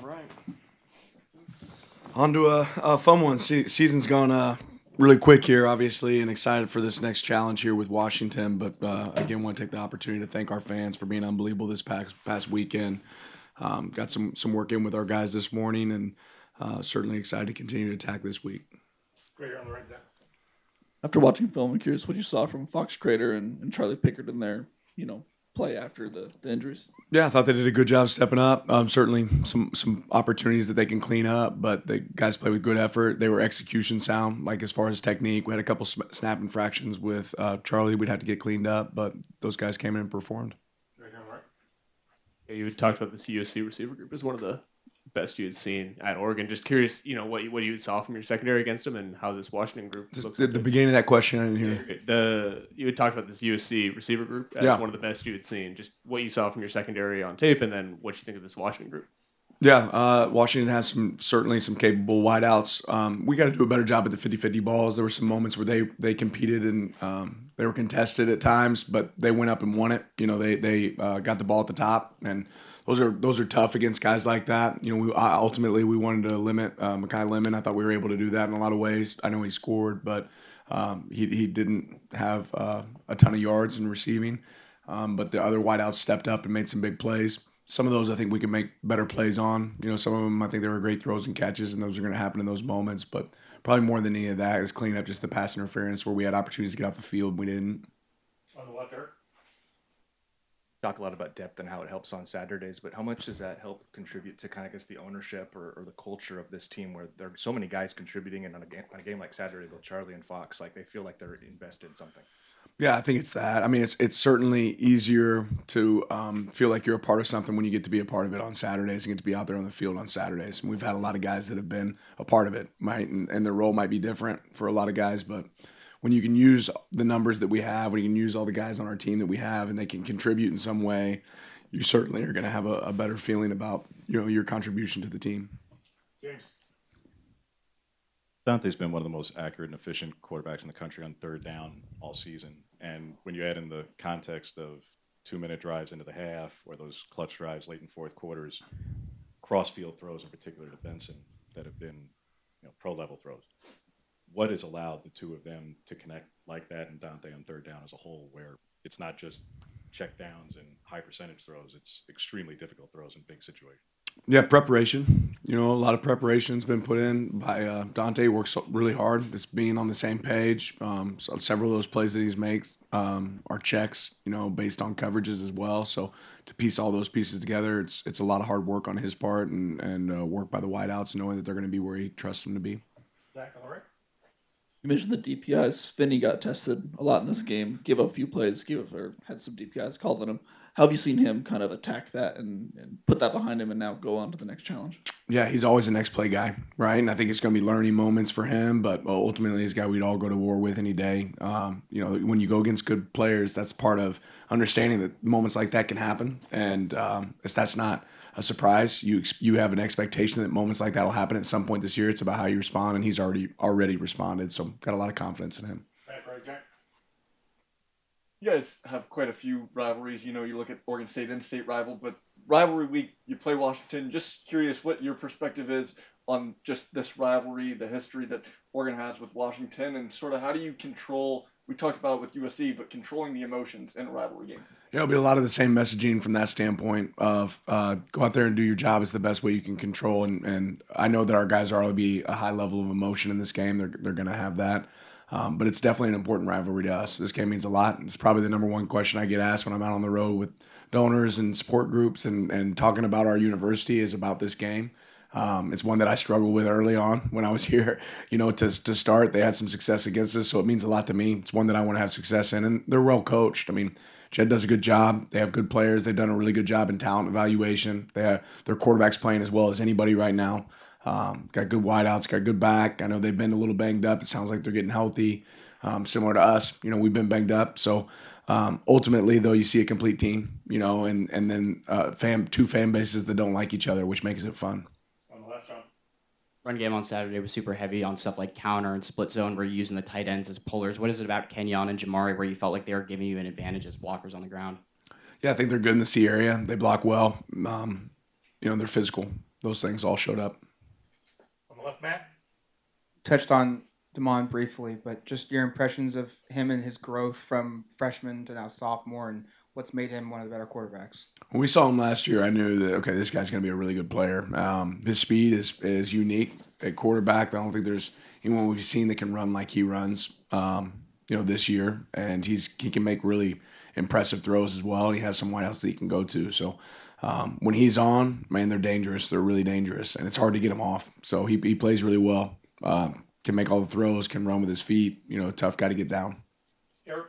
All right. On to a fun one. Season's gone really quick here, obviously, and excited for this next challenge here with Washington. But again, want to take the opportunity to thank our fans for being unbelievable this past weekend. Got some work in with our guys this morning, and certainly excited to continue to attack this week. Great, you're on the right there. After watching film, I'm curious what you saw from Fox Crater and Charlie Pickard in their, play after the injuries. Yeah, I thought they did a good job stepping up. Certainly some opportunities that they can clean up, but the guys played with good effort. They were execution sound, like as far as technique. We had a couple snap infractions with Charlie we'd have to get cleaned up, but those guys came in and performed. Yeah, you talked about the USC receiver group as one of the best you had seen at Oregon. Just curious, what you saw from your secondary against them and how this Washington group looks. At the beginning of that question, I didn't hear. You had talked about this USC receiver group as one of the best you had seen. Just what you saw from your secondary on tape, and then what you think of this Washington group. Yeah, Washington has certainly some capable wideouts. We got to do a better job at the 50-50 balls. There were some moments where they competed and they were contested at times, but they went up and won it. They got the ball at the top, and those are tough against guys like that. Ultimately we wanted to limit Mekhi Lemon. I thought we were able to do that in a lot of ways. I know he scored, but he didn't have a ton of yards in receiving. But the other wideouts stepped up and made some big plays. Some of those I think we can make better plays on. Some of them I think they were great throws and catches, and those are going to happen in those moments. But probably more than any of that is cleaning up just the pass interference where we had opportunities to get off the field, we didn't. On the left, Eric. Talk a lot about depth and how it helps on Saturdays, but how much does that help contribute to kind of the ownership or the culture of this team where there are so many guys contributing, and on a game like Saturday with Charlie and Fox, like they feel like they're invested in something? Yeah, I think it's that. I mean, it's certainly easier to feel like you're a part of something when you get to be a part of it on Saturdays and get to be out there on the field on Saturdays. And we've had a lot of guys that have been a part of it, right? And their role might be different for a lot of guys, but when you can use the numbers that we have, when you can use all the guys on our team that we have, and they can contribute in some way, you certainly are going to have a better feeling about your contribution to the team. James. Dante's been one of the most accurate and efficient quarterbacks in the country on third down all season. And when you add in the context of 2-minute drives into the half or those clutch drives late in fourth quarters, cross-field throws in particular to Benson that have been pro-level throws, what has allowed the two of them to connect like that and Dante on third down as a whole, where it's not just check downs and high percentage throws, it's extremely difficult throws in big situations? Yeah, preparation. A lot of preparation has been put in by Dante. He works really hard. Just being on the same page. So several of those plays that he makes are checks, based on coverages as well. So to piece all those pieces together, it's a lot of hard work on his part and work by the wideouts, knowing that they're going to be where he trusts them to be. Zach, all right. You mentioned the DPIs. Finney got tested a lot in this game, gave up a few plays, had some DPIs called on him. How have you seen him kind of attack that and put that behind him and now go on to the next challenge? Yeah, he's always a next play guy, right? And I think it's going to be learning moments for him, but ultimately he's a guy we'd all go to war with any day. When you go against good players, that's part of understanding that moments like that can happen, and that's not a surprise. You have an expectation that moments like that will happen at some point this year. It's about how you respond, and he's already responded, so got a lot of confidence in him. Right, Jack. You guys have quite a few rivalries. You look at Oregon State in-state rival, but rivalry week, you play Washington. Just curious what your perspective is on just this rivalry, the history that Oregon has with Washington, and sort of how do you control, we talked about it with USC, but controlling the emotions in a rivalry game? Yeah, it'll be a lot of the same messaging from that standpoint of go out there and do your job is the best way you can control. And I know that our guys are going to be a high level of emotion in this game. They're going to have that. But it's definitely an important rivalry to us. This game means a lot. It's probably the number one question I get asked when I'm out on the road with donors and support groups and talking about our university is about this game. It's one that I struggled with early on when I was here. To start, they had some success against us, so it means a lot to me. It's one that I want to have success in, and they're well coached. I mean, Jed does a good job. They have good players. They've done a really good job in talent evaluation. Their quarterback's playing as well as anybody right now. Got good wideouts, got good back. I know they've been a little banged up. It sounds like they're getting healthy, similar to us. We've been banged up. So ultimately, though, you see a complete team, and then two fan bases that don't like each other, which makes it fun. On the left, John. Run game on Saturday was super heavy on stuff like counter and split zone where you're using the tight ends as pullers. What is it about Kenyon and Jamari where you felt like they were giving you an advantage as blockers on the ground? Yeah, I think they're good in the C area. They block well. they're physical. Those things all showed up. On the left, Matt. Touched on Damon briefly, but just your impressions of him and his growth from freshman to now sophomore, and what's made him one of the better quarterbacks. When we saw him last year, I knew that, okay, this guy's going to be a really good player. His speed is unique at quarterback. I don't think there's anyone we've seen that can run like he runs, this year. And he can make really impressive throws as well. He has some wideouts that he can go to. So when he's on, man, they're dangerous. They're really dangerous. And it's hard to get him off. So he plays really well. Can make all the throws, can run with his feet. Tough guy to get down. Eric.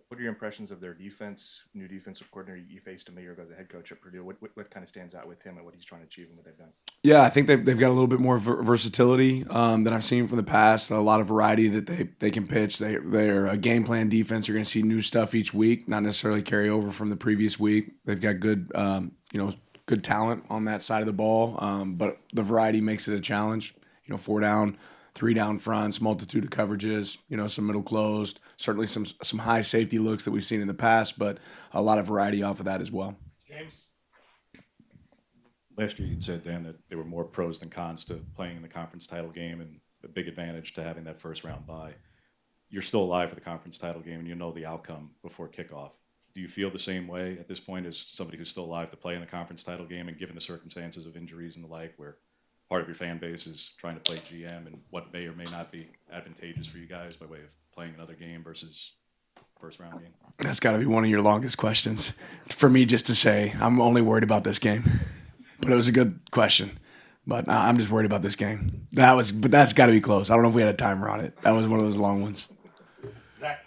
What are your impressions of their defense, new defensive coordinator? You faced him a year ago as a head coach at Purdue. What kind of stands out with him and what he's trying to achieve and what they've done? Yeah, I think they've got a little bit more versatility than I've seen from the past. A lot of variety that they can pitch. They're a game plan defense. You're going to see new stuff each week, not necessarily carry over from the previous week. They've got good, good talent on that side of the ball, but the variety makes it a challenge. 4 down, 3 down fronts, multitude of coverages, some middle closed, certainly some high safety looks that we've seen in the past, but a lot of variety off of that as well. James. Last year you'd said, Dan, that there were more pros than cons to playing in the conference title game and a big advantage to having that first round bye. You're still alive for the conference title game and you know the outcome before kickoff. Do you feel the same way at this point as somebody who's still alive to play in the conference title game and given the circumstances of injuries and the like, where part of your fan base is trying to play GM and what may or may not be advantageous for you guys by way of playing another game versus first round game? That's got to be one of your longest questions for me just to say I'm only worried about this game. But it was a good question. But I'm just worried about this game. But that's got to be close. I don't know if we had a timer on it. That was one of those long ones. Zach.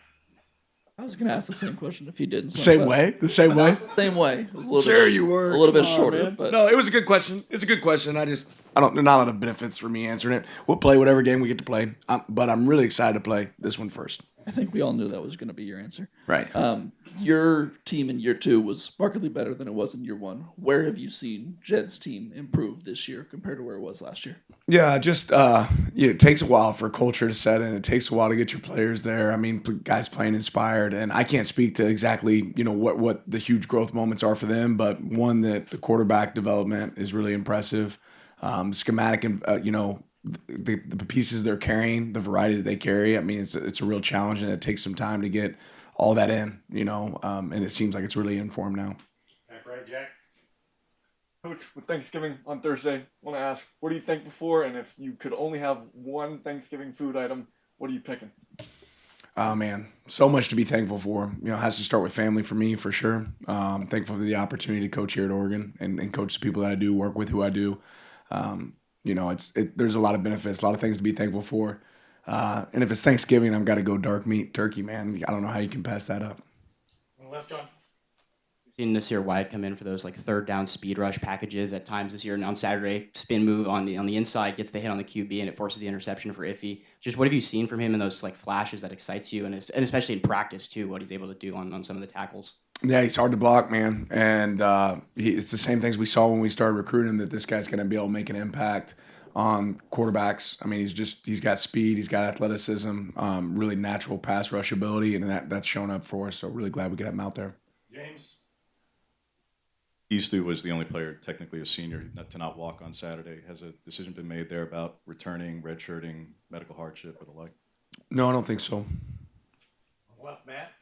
I was going to ask the same question if you didn't. Same way? The same way? Same way. It was a little Sure bit, you were. A little bit Come on, shorter. man. But No, it was a good question. It's a good question. There's not a lot of benefits for me answering it. We'll play whatever game we get to play. But I'm really excited to play this one first. I think we all knew that was going to be your answer. Right. Your team in year 2 was markedly better than it was in year 1. Where have you seen Jed's team improve this year compared to where it was last year? Yeah, it takes a while for culture to set in. It takes a while to get your players there. I mean, guys playing inspired, and I can't speak to exactly what the huge growth moments are for them, but one that the quarterback development is really impressive. Schematic and the pieces they're carrying, the variety that they carry. I mean, it's a real challenge, and it takes some time to get all that in. And it seems like it's really in form now. Right, Jack. Coach, with Thanksgiving on Thursday, I want to ask, what are you thankful for? And if you could only have one Thanksgiving food item, what are you picking? Oh, man, so much to be thankful for. It has to start with family for me, for sure. Thankful for the opportunity to coach here at Oregon and coach the people that I do, work with who I do. There's a lot of benefits, a lot of things to be thankful for. And if it's Thanksgiving, I've got to go dark meat turkey, man. I don't know how you can pass that up. On the left, John. Seen Nasir White come in for those like third down speed rush packages at times this year, and on Saturday, spin move on the inside gets the hit on the QB and it forces the interception for Iffy. Just what have you seen from him in those like flashes that excites you, and especially in practice too, what he's able to do on some of the tackles? Yeah, he's hard to block, man. And it's the same things we saw when we started recruiting, that this guy's going to be able to make an impact on quarterbacks. I mean, he's got speed, he's got athleticism, really natural pass rush ability, and that's shown up for us. So really glad we got him out there. James. Eastu was the only player, technically a senior, to not walk on Saturday. Has a decision been made there about returning, redshirting, medical hardship, or the like? No, I don't think so. On the left, Matt.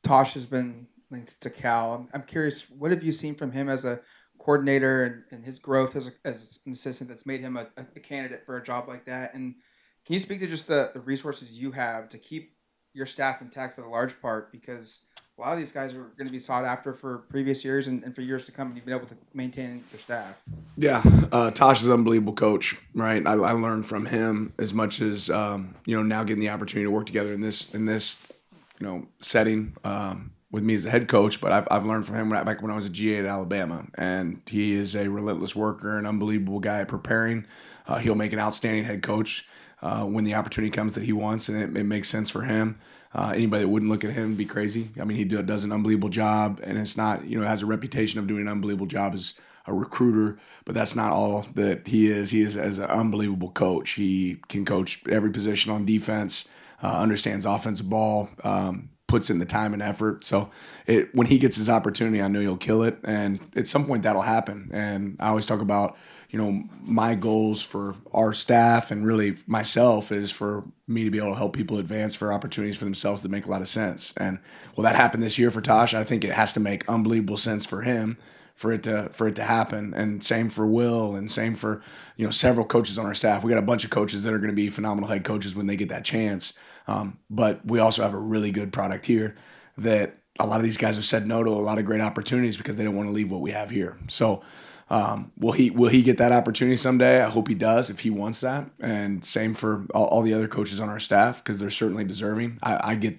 Tosh has been linked to Cal. I'm curious, what have you seen from him as a coordinator and his growth as an assistant that's made him a candidate for a job like that? And can you speak to just the resources you have to keep your staff intact for the large part? Because a lot of these guys are going to be sought after for previous years and for years to come, and you've been able to maintain your staff. Yeah, Tosh is an unbelievable coach, right? I learned from him as much as now getting the opportunity to work together in this setting with me as a head coach. But I've learned from him back when I was a GA at Alabama, and he is a relentless worker, an unbelievable guy at preparing. He'll make an outstanding head coach when the opportunity comes that he wants, and it makes sense for him. Anybody that wouldn't look at him would be crazy. I mean, he does an unbelievable job, and it's not, has a reputation of doing an unbelievable job as a recruiter, but that's not all that he is. He is as an unbelievable coach. He can coach every position on defense, understands offensive ball, puts in the time and effort. So when he gets his opportunity, I know he'll kill it. And at some point that'll happen. And I always talk about, my goals for our staff and really myself is for me to be able to help people advance for opportunities for themselves that make a lot of sense. And will that happen this year for Tosh? I think it has to make unbelievable sense for him for it to happen. And same for Will, and same for several coaches on our staff. We got a bunch of coaches that are going to be phenomenal head coaches when they get that chance. But we also have a really good product here that a lot of these guys have said no to a lot of great opportunities because they don't want to leave what we have here. So will he get that opportunity someday? I hope he does if he wants that. And same for all the other coaches on our staff because they're certainly deserving.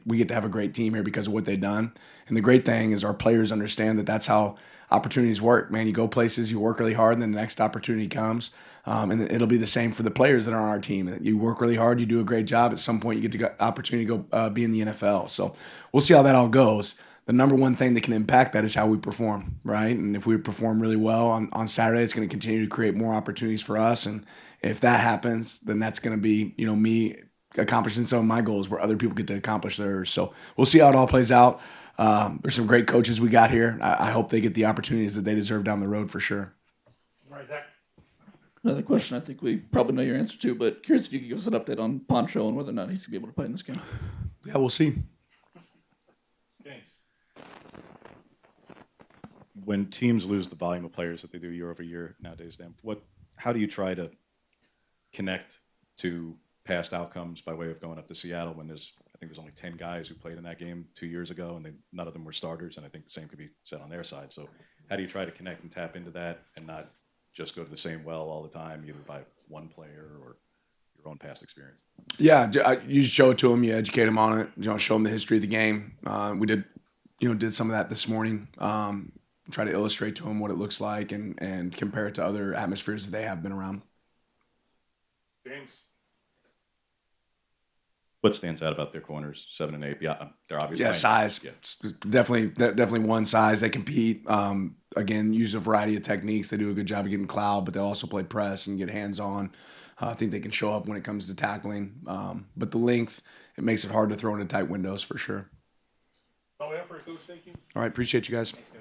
We get to have a great team here because of what they've done. And the great thing is our players understand that that's how opportunities work, man. You go places, you work really hard, and then the next opportunity comes. And it'll be the same for the players that are on our team. You work really hard, you do a great job. At some point, you get the opportunity to go be in the NFL. So we'll see how that all goes. The number one thing that can impact that is how we perform, right? And if we perform really well on Saturday, it's going to continue to create more opportunities for us. And if that happens, then that's going to be, me accomplishing some of my goals where other people get to accomplish theirs. So we'll see how it all plays out. There's some great coaches we got here. I hope they get the opportunities that they deserve down the road for sure. All right, Zach. Another question I think we probably know your answer to, but curious if you could give us an update on Poncho and whether or not he's going to be able to play in this game. Yeah, we'll see. James. When teams lose the volume of players that they do year over year nowadays, Dan, how do you try to connect to past outcomes by way of going up to Seattle when I think there's only 10 guys who played in that game 2 years ago, and none of them were starters, and I think the same could be said on their side. So how do you try to connect and tap into that and not just go to the same well all the time, either by one player or your own past experience? Yeah, you show it to them, you educate them on it, show them the history of the game. We did some of that this morning. Try to illustrate to them what it looks like and compare it to other atmospheres that they have been around. James. What stands out about their corners, 7 and 8? Yeah, they're obviously size. Yeah. Definitely one size. They compete. Again, use a variety of techniques. They do a good job of getting cloud, but they also play press and get hands on. I think they can show up when it comes to tackling. But the length, it makes it hard to throw into tight windows for sure. All we have for Coach. Thank you. All right, appreciate you guys. Thanks,